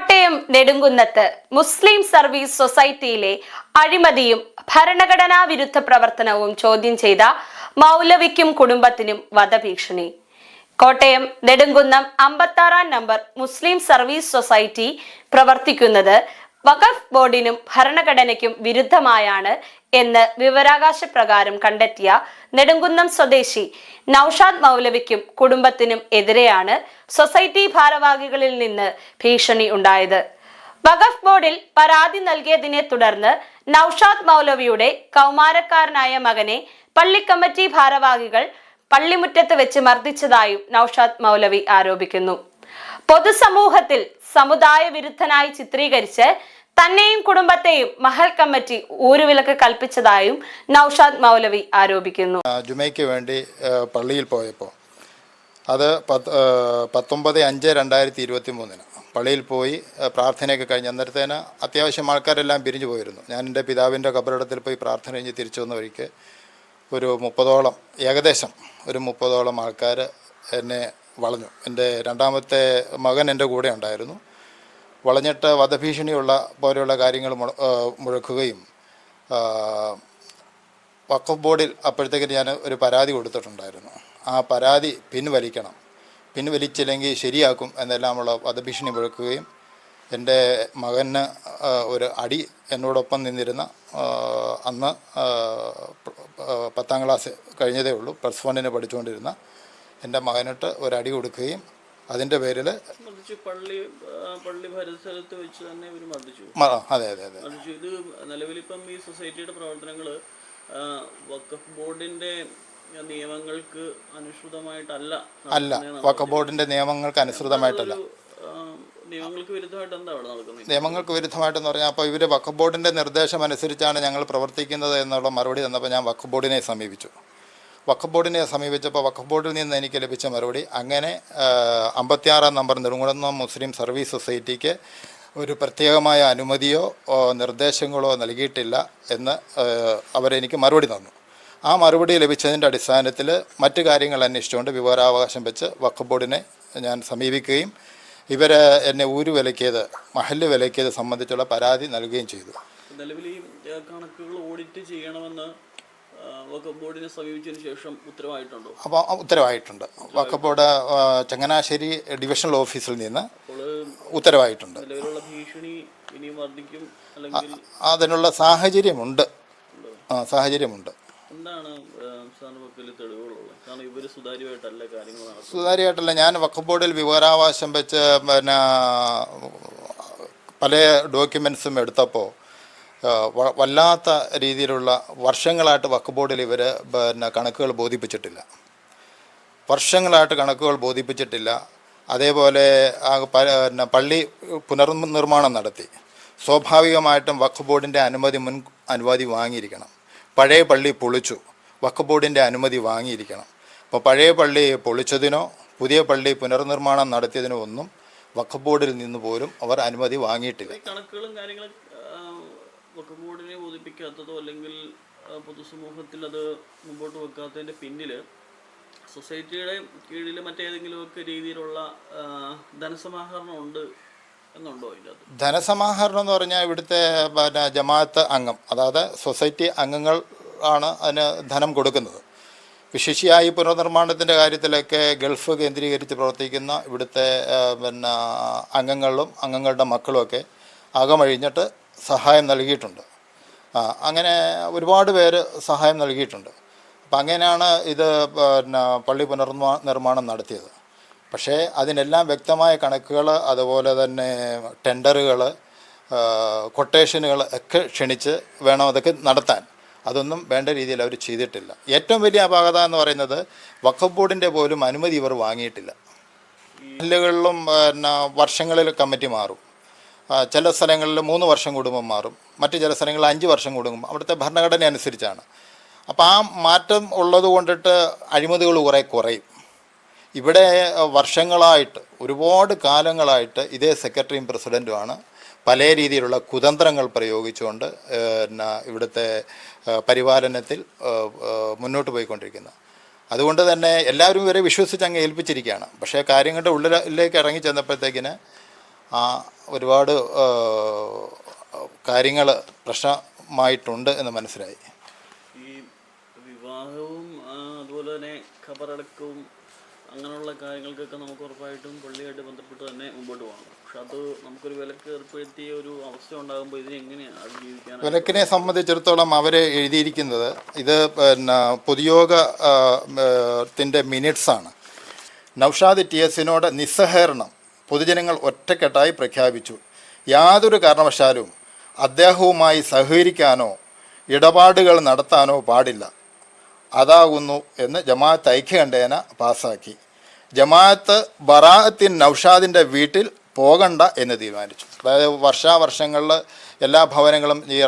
കോട്ടയം നെടുങ്കുന്നത്ത് മുസ്ലിം service സൊസൈറ്റിയിലെ അഴിമതിയും ഭരണഘടനാ വിരുദ്ധ പ്രവർത്തനവും ചോദ്യം ചെയ്ത മൗലവിക്കും കുടുംബത്തിനും വധഭീഷണി. കോട്ടയം നെടുങ്കുന്നം 56 നമ്പർ മുസ്ലിം സർവീസ് സൊസൈറ്റി പ്രവർത്തിക്കുന്നത് വഖഫ് ബോർഡിനും ഭരണഘടനയ്ക്കും വിരുദ്ധമായാണ് എന്ന് വിവരാവകാശ പ്രകാരം കണ്ടെത്തിയ നെടുങ്കുന്നം സ്വദേശി നൌഷാദ് മൗലവിക്കും കുടുംബത്തിനും എതിരെയാണ് സൊസൈറ്റി ഭാരവാഹികളിൽ നിന്ന് ഭീഷണി ഉണ്ടായത്. വഖഫ് ബോർഡിൽ പരാതി നൽകിയതിനെ തുടർന്ന് നൌഷാദ് മൗലവിയുടെ കൗമാരക്കാരനായ മകനെ പള്ളി കമ്മിറ്റി ഭാരവാഹികൾ പള്ളിമുറ്റത്ത് വെച്ച് മർദ്ദിച്ചതായും നൌഷാദ് മൗലവി ആരോപിക്കുന്നു. പൊതുസമൂഹത്തിൽ സമുദായ വിരുദ്ധനായി ചിത്രീകരിച്ച് തന്നെയും കുടുംബത്തെയും മഹൽ കമ്മിറ്റി ഊരുവിലക്ക് കൽപ്പിച്ചതായും നൌഷാദ് മൗലവി ആരോപിക്കുന്നു. ജുമയ്ക്ക് വേണ്ടി പള്ളിയിൽ പോയപ്പോൾ അത് 19/5/2023 പള്ളിയിൽ പോയി പ്രാർത്ഥനയൊക്കെ കഴിഞ്ഞ് അന്നേരത്തേന് അത്യാവശ്യം ആൾക്കാരെല്ലാം പിരിഞ്ഞു പോയിരുന്നു. ഞാൻ എൻ്റെ പിതാവിൻ്റെ ഖബറിടത്തിൽ പോയി പ്രാർത്ഥന കഴിഞ്ഞ് തിരിച്ചു വന്ന വഴിക്ക് ഒരു 30ഓളം ഏകദേശം ഒരു 30ഓളം ആൾക്കാർ എന്നെ വളഞ്ഞു. എൻ്റെ രണ്ടാമത്തെ മകൻ എൻ്റെ കൂടെ ഉണ്ടായിരുന്നു. വളഞ്ഞിട്ട് വധഭീഷണിയുള്ള പോലെയുള്ള കാര്യങ്ങൾ മുഴക്കുകയും വഖഫ് ബോർഡിൽ അപ്പോഴത്തേക്കും ഞാൻ ഒരു പരാതി കൊടുത്തിട്ടുണ്ടായിരുന്നു. ആ പരാതി പിൻവലിച്ചില്ലെങ്കിൽ ശരിയാക്കും എന്നെല്ലാമുള്ള വധഭീഷണി മുഴക്കുകയും എൻ്റെ മകന് ഒരു അടി എന്നോടൊപ്പം നിന്നിരുന്ന അന്ന് 10ാം ക്ലാസ് കഴിഞ്ഞതേ ഉള്ളൂ, +1 പഠിച്ചുകൊണ്ടിരുന്ന എൻ്റെ മകനിട്ട് ഒരടി കൊടുക്കുകയും അതിൻ്റെ പേരിൽ പള്ളി പരിസരത്ത് വെച്ച് തന്നെ ഇവർ മർദ്ദിച്ചു. അതെ അതെ അതെ. ഇത് നിലവിലിപ്പം ഈ സൊസൈറ്റിയുടെ പ്രവർത്തനങ്ങൾ വഖഫ് ബോർഡിന്റെ നിയമങ്ങൾക്ക് അനുസൃതമായിട്ടല്ല. വഖഫ് ബോർഡിന്റെ നിയമങ്ങൾക്ക് അനുസൃതമായിട്ടല്ല. നിയമങ്ങൾക്ക് വിരുദ്ധമായിട്ട് എന്താ അവിടെ നടക്കുന്നത്? നിയമങ്ങൾക്ക് വിരുദ്ധമായിട്ടെന്ന് പറഞ്ഞാൽ അപ്പോൾ ഇവർ വഖഫ് ബോർഡിന്റെ നിർദ്ദേശം അനുസരിച്ചാണ് ഞങ്ങൾ പ്രവർത്തിക്കുന്നത് എന്നുള്ള മറുപടി തന്നപ്പോൾ ഞാൻ വഖഫ് ബോർഡിനെ സമീപിച്ചു. വഖഫ് ബോർഡിനെ സമീപിച്ചപ്പോൾ വഖഫ് ബോർഡിൽ നിന്ന് എനിക്ക് ലഭിച്ച മറുപടി അങ്ങനെ 56 നമ്പർ നെടുങ്കുന്നം മുസ്ലിം സർവീസ് സൊസൈറ്റിക്ക് ഒരു പ്രത്യേകമായ അനുമതിയോ നിർദ്ദേശങ്ങളോ നൽകിയിട്ടില്ല എന്ന് അവരെനിക്ക് മറുപടി തന്നു. ആ മറുപടി ലഭിച്ചതിൻ്റെ അടിസ്ഥാനത്തിൽ മറ്റു കാര്യങ്ങൾ അന്വേഷിച്ചുകൊണ്ട് വിവരാവകാശം വെച്ച് വഖഫ് ബോർഡിനെ ഞാൻ സമീപിക്കുകയും ഇവർ എന്നെ വിലക്കിയത് മഹല്ല് വിലക്കിയത് സംബന്ധിച്ചുള്ള പരാതി നൽകുകയും ചെയ്തു. നിലവിൽ ഈ കണക്കുകൾ ഓഡിറ്റ് ചെയ്യണമെന്ന് വഖഫ് ബോർഡിനെ സമീപിച്ചതിന് ശേഷം ഉത്തരവായിട്ടുണ്ടോ? അപ്പോൾ ഉത്തരവായിട്ടുണ്ട്. വഖഫ് ബോർഡ് ചങ്ങനാശ്ശേരി ഡിവിഷണൽ ഓഫീസിൽ നിന്ന് ഉത്തരവായിട്ടുണ്ട്. അതിനുള്ള സാഹചര്യമുണ്ട്. സുതാര്യമായിട്ടല്ല. ഞാൻ വഖഫ് ബോർഡിൽ വിവരാവകാശം വെച്ച് പല ഡോക്യുമെൻസും എടുത്തപ്പോൾ വല്ലാത്ത രീതിയിലുള്ള വർഷങ്ങളായിട്ട് വഖഫ് ബോർഡിൽ ഇവർ കണക്കുകൾ ബോധിപ്പിച്ചിട്ടില്ല. അതേപോലെ പള്ളി പുനർനിർമ്മാണം നടത്തി. സ്വാഭാവികമായിട്ടും വഖഫ് ബോർഡിൻ്റെ അനുമതി വാങ്ങിയിരിക്കണം. പഴയ പള്ളി പൊളിച്ചു, വഖഫ് ബോർഡിൻ്റെ അനുമതി വാങ്ങിയിരിക്കണം. അപ്പോൾ പഴയ പള്ളി പൊളിച്ചതിനോ പുതിയ പള്ളി പുനർനിർമ്മാണം നടത്തിയതിനോ ഒന്നും വഖഫ് ബോർഡിൽ നിന്ന് പോലും അവർ അനുമതി വാങ്ങിയിട്ടില്ല. കണക്കുകളും കാര്യങ്ങളും വഖഫ് ബോർഡിനെ ബോധിപ്പിക്കാത്തതോ അല്ലെങ്കിൽ പൊതുസമൂഹത്തിൽ അത് മുമ്പോട്ട് വെക്കാത്തതിൻ്റെ പിന്നിൽ സൊസൈറ്റിയുടെ കീഴിൽ മറ്റേതെങ്കിലുമൊക്കെ രീതിയിലുള്ള ധനസമാഹരണം ഉണ്ട് എന്നുണ്ടോ? ഇതിനകത്ത് ധനസമാഹരണം എന്ന് പറഞ്ഞാൽ ഇവിടുത്തെ ജമാഅത്ത് അംഗം, അതായത് സൊസൈറ്റി അംഗങ്ങൾ ആണ് അതിന് ധനം കൊടുക്കുന്നത്. വിശേഷിയായി പുനർനിർമ്മാണത്തിൻ്റെ കാര്യത്തിലൊക്കെ ഗൾഫ് കേന്ദ്രീകരിച്ച് പ്രവർത്തിക്കുന്ന ഇവിടുത്തെ അംഗങ്ങളുടെ മക്കളുമൊക്കെ അകമഴിഞ്ഞിട്ട് സഹായം നൽകിയിട്ടുണ്ട്. അങ്ങനെ ഒരുപാട് പേര് സഹായം നൽകിയിട്ടുണ്ട്. അപ്പം അങ്ങനെയാണ് ഇത് പള്ളി പുനർനിർമ്മാണം നടത്തിയത്. പക്ഷേ അതിനെല്ലാം വ്യക്തമായ കണക്കുകൾ, അതുപോലെ തന്നെ ടെൻഡറുകൾ, കൊട്ടേഷനുകൾ ഒക്കെ ക്ഷണിച്ച് വേണം അതൊക്കെ നടത്താൻ. അതൊന്നും വേണ്ട രീതിയിൽ അവർ ചെയ്തിട്ടില്ല. ഏറ്റവും വലിയ അപാകത എന്ന് പറയുന്നത് വഖഫ് ബോർഡിൻ്റെ പോലും അനുമതി ഇവർ വാങ്ങിയിട്ടില്ല. ജില്ലകളിലും വർഷങ്ങളിൽ കമ്മിറ്റി മാറും. ചില സ്ഥലങ്ങളിൽ 3 വർഷം കൂടുമ്പം മാറും, മറ്റ് ചില സ്ഥലങ്ങളിൽ 5 വർഷം കൂടുമ്പം. അവിടുത്തെ ഭരണഘടന അനുസരിച്ചാണ്. അപ്പോൾ ആ മാറ്റം ഉള്ളത് കൊണ്ടിട്ട് അഴിമതികൾ കുറയും. ഇവിടെ വർഷങ്ങളായിട്ട് ഒരുപാട് കാലങ്ങളായിട്ട് ഇതേ സെക്രട്ടറിയും പ്രസിഡൻറ്റുമാണ് പല രീതിയിലുള്ള കുതന്ത്രങ്ങൾ പ്രയോഗിച്ചുകൊണ്ട് ഇവിടുത്തെ പരിപാലനത്തിൽ മുന്നോട്ട് പോയിക്കൊണ്ടിരിക്കുന്നത്. അതുകൊണ്ട് തന്നെ എല്ലാവരും ഇവരെ വിശ്വസിച്ച് അങ്ങ് ഏൽപ്പിച്ചിരിക്കുകയാണ്. പക്ഷേ കാര്യങ്ങളുടെ ഉള്ളിലേക്ക് ഇറങ്ങി ചെന്നപ്പോഴത്തേക്കിന് ഒരുപാട് കാര്യങ്ങൾ പ്രശ്നമായിട്ടുണ്ട് എന്ന് മനസ്സിലായി. ഈ വിവാഹവും അതുപോലെ തന്നെ ഖബറടക്കവും അങ്ങനെയുള്ള കാര്യങ്ങൾക്കൊക്കെ നമുക്ക് ഉറപ്പായിട്ടും പള്ളിയായിട്ട് ബന്ധപ്പെട്ട് തന്നെ മുമ്പോട്ട് പോകണം. പക്ഷെ അത് നമുക്കൊരു വിലക്ക് ഏർപ്പെടുത്തിയ ഒരു അവസ്ഥ ഉണ്ടാകുമ്പോൾ ഇതിനെങ്ങനെയാണ് അതിജീവിക്കാൻ? വിലക്കിനെ സംബന്ധിച്ചിടത്തോളം അവർ എഴുതിയിരിക്കുന്നത് ഇത് പൊതുയോഗത്തിൻ്റെ മിനിറ്റ്സാണ്. നൗഷാദ് TSനോട് നിസ്സഹകരണം പൊതുജനങ്ങൾ ഒറ്റക്കെട്ടായി പ്രഖ്യാപിച്ചു. യാതൊരു കാരണവശാലും അദ്ദേഹവുമായി സഹകരിക്കാനോ ഇടപാടുകൾ നടത്താനോ പാടില്ല. അതാകുന്നു എന്ന് ജമാഅത്ത് ഐക്യകണ്ഠേന പാസാക്കി. ജമാഅത്ത് ബറാഅത്തിൻ നൗഷാദിൻ്റെ വീട്ടിൽ പോകണ്ട എന്ന് തീരുമാനിച്ചു. അതായത് വർഷാവർഷങ്ങളിൽ എല്ലാ ഭവനങ്ങളും ഈ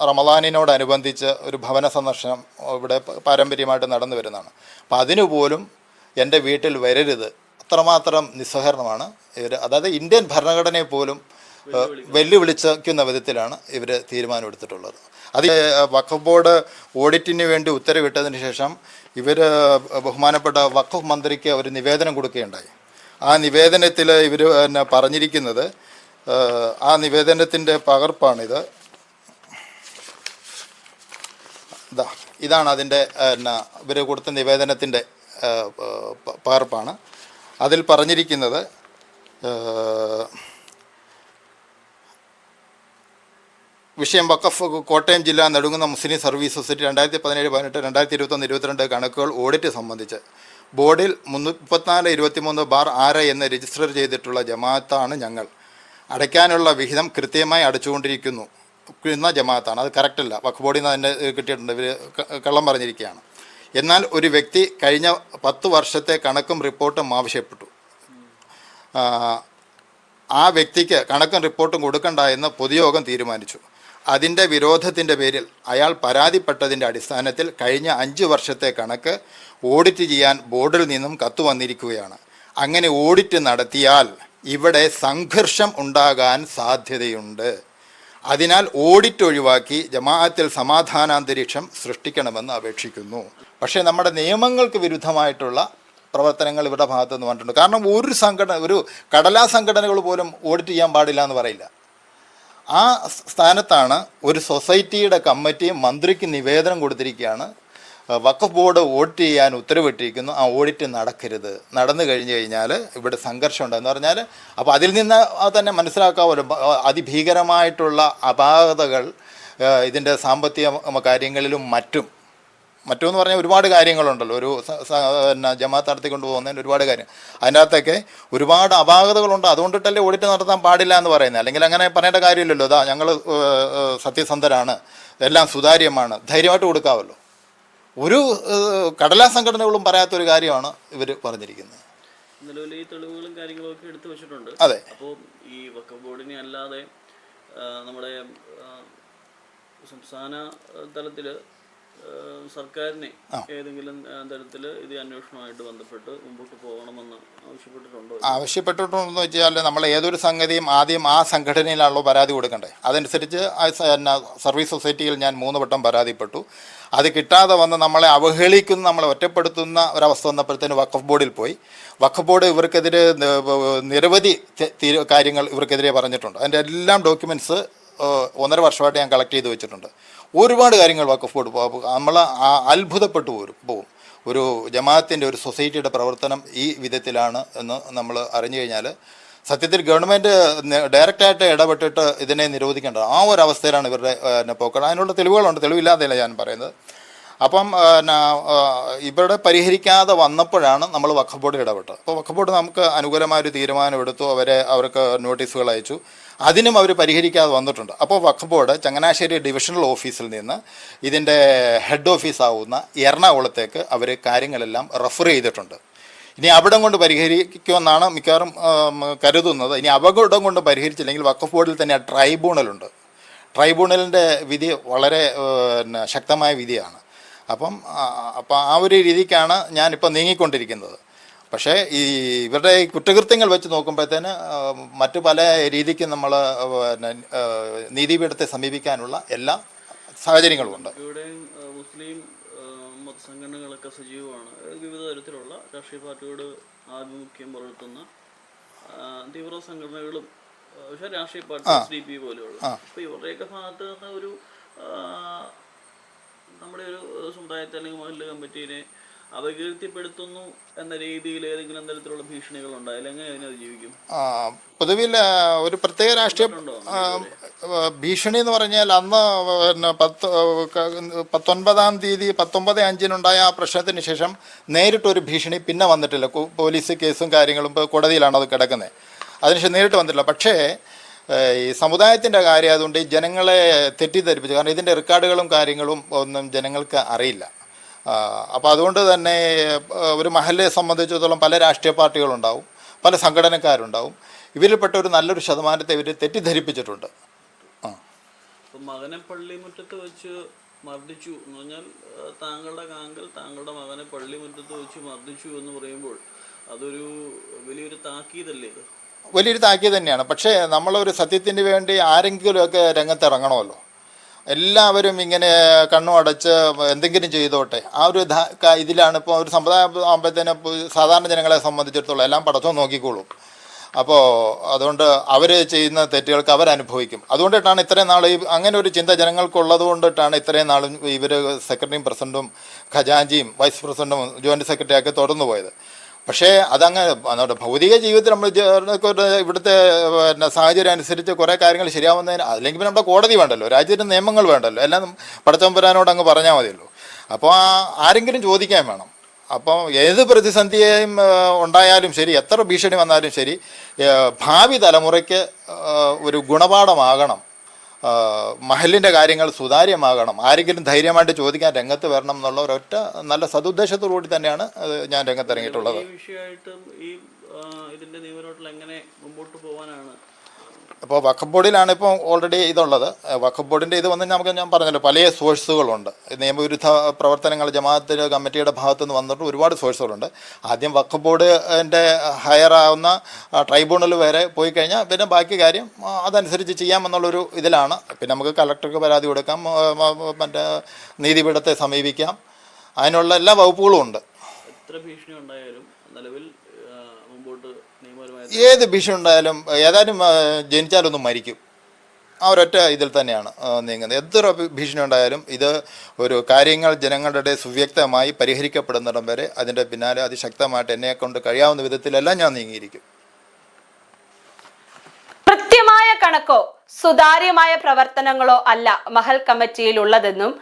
റമദാനിനോടനുബന്ധിച്ച് ഒരു ഭവന സന്ദർശനം ഇവിടെ പാരമ്പര്യമായിട്ട് നടന്നു വരുന്നതാണ്. അപ്പം അതിനുപോലും എൻ്റെ വീട്ടിൽ വരരുത്, അത്രമാത്രം നിസ്സഹകരണമാണ് ഇവർ. അതായത് ഇന്ത്യൻ ഭരണഘടനയെ പോലും വെല്ലുവിളിക്കുന്ന വിധത്തിലാണ് ഇവർ തീരുമാനമെടുത്തിട്ടുള്ളത്. അത് വഖഫ് ബോർഡ് ഓഡിറ്റിന് വേണ്ടി ഉത്തരവിട്ടതിന് ശേഷം ഇവർ ബഹുമാനപ്പെട്ട വഖഫ് മന്ത്രിക്ക് ഒരു നിവേദനം കൊടുക്കുകയുണ്ടായി. ആ നിവേദനത്തിൽ ഇവർ പറഞ്ഞിരിക്കുന്നത്, ആ നിവേദനത്തിൻ്റെ പകർപ്പാണിത്. ഇതാണ് അതിൻ്റെ ഇവർ കൊടുത്ത നിവേദനത്തിൻ്റെ പകർപ്പാണ്. അതിൽ പറഞ്ഞിരിക്കുന്നത് വിഷയം വഖഫ് കോട്ടയം ജില്ലാ നെടുങ്കുന്ന മുസ്ലിം സർവീസ് സൊസൈറ്റി 2017, 18, 2021, 22 കണക്കുകൾ ഓഡിറ്റ് സംബന്ധിച്ച് ബോർഡിൽ 3423/6 എന്ന് രജിസ്റ്റർ ചെയ്തിട്ടുള്ള ജമാഅത്താണ് ഞങ്ങൾ. അടയ്ക്കാനുള്ള വിഹിതം കൃത്യമായി അടച്ചുകൊണ്ടിരിക്കുന്നു എന്ന ജമാഅത്താണ്. അത് കറക്റ്റല്ല, വഖഫ് ബോർഡിൽ നിന്ന് തന്നെ കിട്ടിയിട്ടുണ്ട്, ഇവർ കള്ളം പറഞ്ഞിരിക്കുകയാണ്. എന്നാൽ ഒരു വ്യക്തി കഴിഞ്ഞ 10 വർഷത്തെ കണക്കും റിപ്പോർട്ടും ആവശ്യപ്പെട്ടു. ആ വ്യക്തിക്ക് കണക്കും റിപ്പോർട്ടും കൊടുക്കണ്ട എന്ന് പൊതുയോഗം തീരുമാനിച്ചു. അതിൻ്റെ വിരോധത്തിൻ്റെ പേരിൽ അയാൾ പരാതിപ്പെട്ടതിൻ്റെ അടിസ്ഥാനത്തിൽ കഴിഞ്ഞ 5 വർഷത്തെ കണക്ക് ഓഡിറ്റ് ചെയ്യാൻ ബോർഡിൽ നിന്നും കത്ത് വന്നിരിക്കുകയാണ്. അങ്ങനെ ഓഡിറ്റ് നടത്തിയാൽ ഇവിടെ സംഘർഷം ഉണ്ടാകാൻ സാധ്യതയുണ്ട്. അതിനാൽ ഓഡിറ്റ് ഒഴിവാക്കി ജമാഅത്തിൽ സമാധാനാന്തരീക്ഷം സൃഷ്ടിക്കണമെന്ന് അപേക്ഷിക്കുന്നു. പക്ഷേ നമ്മുടെ നിയമങ്ങൾക്ക് വിരുദ്ധമായിട്ടുള്ള പ്രവർത്തനങ്ങൾ ഇവരുടെ ഭാഗത്തു നിന്ന് വന്നിട്ടുണ്ട്. കാരണം ഒരു കടലാസ് സംഘടനകൾ പോലും ഓഡിറ്റ് ചെയ്യാൻ പാടില്ല എന്ന് പറയില്ല. ആ സ്ഥാനത്താണ് ഒരു സൊസൈറ്റിയുടെ കമ്മിറ്റി മന്ത്രിക്ക് നിവേദനം കൊടുത്തിരിക്കുകയാണ്, വഖഫ് ബോർഡ് ഓഡിറ്റ് ചെയ്യാൻ ഉത്തരവിട്ടിരിക്കുന്നു, ആ ഓഡിറ്റ് നടക്കരുത്, നടന്നു കഴിഞ്ഞു കഴിഞ്ഞാൽ ഇവിടെ സംഘർഷം ഉണ്ടെന്ന് പറഞ്ഞാൽ, അപ്പോൾ അതിൽ നിന്ന് തന്നെ മനസ്സിലാക്കാമല്ലോ അതിഭീകരമായിട്ടുള്ള അപാകതകൾ ഇതിൻ്റെ സാമ്പത്തിക കാര്യങ്ങളിലും മറ്റുമെന്ന് പറഞ്ഞാൽ ഒരുപാട് കാര്യങ്ങളുണ്ടല്ലോ. ഒരു ജമാഅത്ത് നടത്തിക്കൊണ്ട് പോകുന്നതിന് ഒരുപാട് കാര്യം, അതിൻ്റെ അകത്തൊക്കെ ഒരുപാട് അപാകതകളുണ്ട്. അതുകൊണ്ടിട്ടല്ലേ ഓഡിറ്റ് നടത്താൻ പാടില്ല എന്ന് പറയുന്നത്. അല്ലെങ്കിൽ അങ്ങനെ പറയേണ്ട കാര്യമില്ലല്ലോ. അതാ ഞങ്ങൾ സത്യസന്ധരാണ്, എല്ലാം സുതാര്യമാണ്, ധൈര്യമായിട്ട് കൊടുക്കാമല്ലോ. ഒരു കടലാസ് സംഘടനകളും പറയാത്തൊരു കാര്യമാണ് ഇവർ പറഞ്ഞിരിക്കുന്നത്. നിലവിൽ ഈ തെളിവുകളും കാര്യങ്ങളും ഒക്കെ എടുത്തു വെച്ചിട്ടുണ്ട്. അതെ. അപ്പോൾ ഈ വഖഫ് ബോർഡിനെ അല്ലാതെ നമ്മുടെ സംസ്ഥാന തലത്തിൽ സർക്കാരിനെ ഏതെങ്കിലും തരത്തിൽ ഇത് അന്വേഷണവുമായിട്ട് ബന്ധപ്പെട്ട് മുമ്പോട്ട് പോകണമെന്ന് ആവശ്യപ്പെട്ടിട്ടുണ്ടെന്ന് വെച്ചാൽ നമ്മൾ ഏതൊരു സംഗതിയും ആദ്യം ആ സംഘടനയിലാണല്ലോ പരാതി കൊടുക്കണ്ടേ. അതനുസരിച്ച് സർവീസ് സൊസൈറ്റിയിൽ ഞാൻ 3 വട്ടം പരാതിപ്പെട്ടു. അത് കിട്ടാതെ വന്ന് നമ്മളെ അവഹേളിക്കുന്ന, നമ്മളെ ഒറ്റപ്പെടുത്തുന്ന ഒരവസ്ഥ വന്നപ്പോഴത്തേന് വഖഫ് ബോർഡിൽ പോയി. വഖഫ് ബോർഡ് ഇവർക്കെതിരെ നിരവധി കാര്യങ്ങൾ ഇവർക്കെതിരെ പറഞ്ഞിട്ടുണ്ട്. അതിൻ്റെ എല്ലാം ഡോക്യുമെൻറ്റ്സ് 1.5 വർഷമായിട്ട് ഞാൻ കളക്ട് ചെയ്ത് വെച്ചിട്ടുണ്ട്. ഒരുപാട് കാര്യങ്ങൾ വഖഫ് ബോർഡ് നമ്മൾ അത്ഭുതപ്പെട്ടു പോകും. ഒരു ജമാഅത്തിൻ്റെ ഒരു സൊസൈറ്റിയുടെ പ്രവർത്തനം ഈ വിധത്തിലാണ് എന്ന് നമ്മൾ അറിഞ്ഞു കഴിഞ്ഞാൽ സത്യത്തിൽ ഗവൺമെൻറ് ഡയറക്റ്റായിട്ട് ഇടപെട്ടിട്ട് ഇതിനെ നിരോധിക്കേണ്ടത്. ആ ഒരു അവസ്ഥയിലാണ് ഇവരുടെ പോക്കൾ. അതിനുള്ള തെളിവുകളുണ്ട്, തെളിവില്ലാതെയല്ല ഞാൻ പറയുന്നത്. അപ്പം ഇവരുടെ പരിഹരിക്കാതെ വന്നപ്പോഴാണ് നമ്മൾ വഖഫ് ബോർഡിൽ ഇടപെട്ടത്. അപ്പോൾ വഖഫ് ബോർഡ് നമുക്ക് അനുകൂലമായൊരു തീരുമാനമെടുത്തു, അവർക്ക് നോട്ടീസുകൾ അയച്ചു. അതിനും അവർ പരിഹരിക്കാതെ വന്നിട്ടുണ്ട്. അപ്പോൾ വഖഫ് ബോർഡ് ചങ്ങനാശ്ശേരി ഡിവിഷണൽ ഓഫീസിൽ നിന്ന് ഇതിൻ്റെ ഹെഡ് ഓഫീസാവുന്ന എറണാകുളത്തേക്ക് അവർ കാര്യങ്ങളെല്ലാം റെഫർ ചെയ്തിട്ടുണ്ട്. ഇനി അവിടം കൊണ്ട് പരിഹരിക്കുമെന്നാണ് മിക്കവാറും കരുതുന്നത്. ഇനി അപകടം കൊണ്ട് പരിഹരിച്ചില്ലെങ്കിൽ വഖഫ് ബോർഡിൽ തന്നെ ട്രൈബ്യൂണലുണ്ട്. ട്രൈബ്യൂണലിൻ്റെ വിധി വളരെ ശക്തമായ വിധിയാണ്. അപ്പം ആ ഒരു രീതിക്കാണ് ഞാനിപ്പോൾ നീങ്ങിക്കൊണ്ടിരിക്കുന്നത്. പക്ഷേ ഈ ഇവരുടെ കുറ്റകൃത്യങ്ങൾ വെച്ച് നോക്കുമ്പോഴത്തേന് മറ്റു പല രീതിക്ക് നമ്മൾ നീതിപീഠത്തെ സമീപിക്കാനുള്ള എല്ലാ സാഹചര്യങ്ങളുമുണ്ട്. ഇവിടെ മുസ്ലിം മതസംഘടനകളൊക്കെ സജീവമാണ്. വിവിധ തരത്തിലുള്ള രാഷ്ട്രീയ പാർട്ടിയോട് ആഭിമുഖ്യം പുലർത്തുന്ന തീവ്ര സംഘടനകളും പക്ഷേ രാഷ്ട്രീയ പാർട്ടി SDP പോലെയുള്ള, അപ്പോൾ ഇവരുടെയൊക്കെ ഭാഗത്ത് നിന്ന് ഒരു നമ്മുടെ ഒരു സമുദായത്തെ അല്ലെങ്കിൽ മഹല്ല് കമ്മിറ്റീനെ അപകീർത്തിപ്പെടുത്തുന്നു എന്ന രീതിയിൽ ഏതെങ്കിലും തരത്തിലുള്ള ഭീഷണികളുണ്ടോ, അല്ലെങ്കിൽ എങ്ങനെ അതിനെ ജീവിക്കും? പൊതുവിൽ ഒരു പ്രത്യേക രാഷ്ട്രീയ ഭീഷണി എന്ന് പറഞ്ഞാൽ അന്ന് പിന്നെ 19-ാം തീയതി 19/5 ആ പ്രശ്നത്തിന് ശേഷം നേരിട്ടൊരു ഭീഷണി പിന്നെ വന്നിട്ടില്ല. പോലീസ് കേസും കാര്യങ്ങളും ഇപ്പോൾ കോടതിയിലാണ് അത് കിടക്കുന്നത്. അതിനുശേഷം നേരിട്ട് വന്നിട്ടില്ല. പക്ഷേ ഈ സമുദായത്തിൻ്റെ കാര്യം ആയതുകൊണ്ട് ഈ ജനങ്ങളെ തെറ്റിദ്ധരിപ്പിച്ചു. കാരണം ഇതിൻ്റെ റെക്കോർഡുകളും കാര്യങ്ങളും ഒന്നും ജനങ്ങൾക്ക് അറിയില്ല. അപ്പോൾ അതുകൊണ്ട് തന്നെ ഒരു മഹല്ലയെ സംബന്ധിച്ചിടത്തോളം പല രാഷ്ട്രീയ പാർട്ടികളുണ്ടാവും, പല സംഘടനക്കാരുണ്ടാവും. ഇവരിൽപ്പെട്ട ഒരു നല്ലൊരു ശതമാനത്തെ ഇവർ തെറ്റിദ്ധരിപ്പിച്ചിട്ടുണ്ട്. അപ്പം മകനെ പള്ളിമുറ്റത്ത് വെച്ച് മർദ്ദിച്ചു എന്ന് പറഞ്ഞാൽ താങ്കളുടെ കാങ്കൽ താങ്കളുടെ മകനെ പള്ളിമുറ്റത്ത് വെച്ച് മർദ്ദിച്ചു എന്ന് പറയുമ്പോൾ അതൊരു വലിയൊരു താക്കീതല്ലേ? ഇത് വലിയൊരു താക്കീത് തന്നെയാണ്. പക്ഷേ നമ്മളൊരു സത്യത്തിന് വേണ്ടി ആരെങ്കിലുമൊക്കെ രംഗത്തിറങ്ങണമല്ലോ. എല്ലാവരും ഇങ്ങനെ കണ്ണും അടച്ച് എന്തെങ്കിലും ചെയ്തോട്ടെ, ആ ഒരു ഇതിലാണ്. ഇപ്പോൾ ഒരു സമുദായം ആകുമ്പോഴത്തേന് സാധാരണ ജനങ്ങളെ സംബന്ധിച്ചിടത്തോളം എല്ലാം പടച്ചോൻ നോക്കിക്കോളും. അപ്പോൾ അതുകൊണ്ട് അവർ ചെയ്യുന്ന തെറ്റുകൾക്ക് അവരനുഭവിക്കും. അതുകൊണ്ടിട്ടാണ് ഇത്രയും നാൾ അങ്ങനെ ഒരു ചിന്ത ജനങ്ങൾക്കുള്ളത് കൊണ്ടിട്ടാണ് ഇത്രയും നാളും ഇവർ സെക്രട്ടറിയും പ്രസിഡൻറ്റും ഖജാൻജിയും വൈസ് പ്രസിഡൻറ്റും ജോയിൻറ്റ് സെക്രട്ടറിയൊക്കെ തുടർന്നു പോയത്. പക്ഷേ അതങ്ങനെ നമ്മുടെ ഭൗതിക ജീവിതത്തിൽ നമ്മൾ ഇവിടുത്തെ പിന്നെ സാഹചര്യം അനുസരിച്ച് കുറേ കാര്യങ്ങൾ ശരിയാവുന്നതിന് അല്ലെങ്കിൽ നമ്മുടെ കോടതി വേണ്ടല്ലോ, രാജ്യത്തിൻ്റെ നിയമങ്ങൾ വേണ്ടല്ലോ, എല്ലാം പടച്ചമ്പരാനോട് അങ്ങ് പറഞ്ഞാൽ മതിയല്ലോ. അപ്പോൾ ആരെങ്കിലും ചോദിക്കാൻ വേണം. അപ്പം ഏത് പ്രതിസന്ധിയെയും ഉണ്ടായാലും ശരി, എത്ര ഭീഷണി വന്നാലും ശരി, ഭാവി തലമുറയ്ക്ക് ഒരു ഗുണപാഠമാകണം. മഹലിൻ്റെ കാര്യങ്ങൾ സുതാര്യമാകണം. ആരെങ്കിലും ധൈര്യമായിട്ട് ചോദിക്കാൻ രംഗത്ത് വരണം എന്നുള്ള ഒരൊറ്റ നല്ല സതുദ്ദേശത്തോടുകൂടി തന്നെയാണ് ഞാൻ രംഗത്തിറങ്ങിയിട്ടുള്ളത്. ഈ വിഷയമായിട്ടും ഈ ഇതിൻ്റെ നിയമനോട്ടിൽ എങ്ങനെ മുമ്പോട്ട് പോകാനാണ്? അപ്പോൾ വഖഫ് ബോർഡിലാണ് ഇപ്പോൾ ഓൾറെഡി ഇതുള്ളത്. വഖഫ് ബോർഡിൻ്റെ ഇത് വന്ന് ഞാൻ പറഞ്ഞല്ലോ, പല സോഴ്സുകളുണ്ട്. നിയമവിരുദ്ധ പ്രവർത്തനങ്ങൾ ജമാഅത്ത് കമ്മിറ്റിയുടെ ഭാഗത്തു നിന്ന് വന്നിട്ട് ഒരുപാട് സോഴ്സുകളുണ്ട്. ആദ്യം വഖഫ് ബോർഡിൻ്റെ ഹയർ ആവുന്ന ട്രൈബ്യൂണൽ വരെ പോയി കഴിഞ്ഞാൽ പിന്നെ ബാക്കി കാര്യം അതനുസരിച്ച് ചെയ്യാമെന്നുള്ളൊരു ഇതിലാണ്. പിന്നെ നമുക്ക് കളക്ടർക്ക് പരാതി കൊടുക്കാം, മറ്റേ നീതിപീഠത്തെ സമീപിക്കാം. അതിനുള്ള എല്ലാ വകുപ്പുകളും ഉണ്ട്. എത്ര ഭീഷണി ഉണ്ടായാലും നിലവിൽ മുമ്പോട്ട് ഏത് ഭീഷണി ഉണ്ടായാലും ഏതായാലും ജനിച്ചാലൊന്നും മരിക്കും. ആ ഒരൊറ്റ ഇതിൽ തന്നെയാണ് നീങ്ങുന്നത്. എത്ര ഭീഷണി ഉണ്ടായാലും ഇത് ഒരു കാര്യങ്ങൾ ജനങ്ങളുടെ സുവ്യക്തമായി പരിഹരിക്കപ്പെടുന്നിടം വരെ അതിൻ്റെ പിന്നാലെ അതിശക്തമായിട്ട് എന്നെക്കൊണ്ട് കഴിയാവുന്ന വിധത്തിലെല്ലാം ഞാൻ നീങ്ങിയിരിക്കും. കൃത്യമായ കണക്കോ സുതാര്യമായ പ്രവർത്തനങ്ങളോ അല്ല മഹൽ കമ്മിറ്റിയിൽ ഉള്ളതെന്നും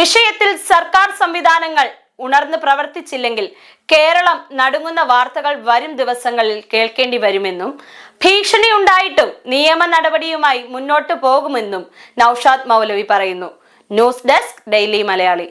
വിഷയത്തിൽ സർക്കാർ സംവിധാനങ്ങൾ ഉണർന്ന് പ്രവർത്തിച്ചില്ലെങ്കിൽ കേരളം നടുങ്ങുന്ന വാർത്തകൾ വരും ദിവസങ്ങളിൽ കേൾക്കേണ്ടി വരുമെന്നും ഭീഷണി ഉണ്ടായിട്ടും നിയമ നടപടിയുമായി മുന്നോട്ടു പോകുമെന്നും നൌഷാദ് മൗലവി പറയുന്നു. News desk daily Malayali.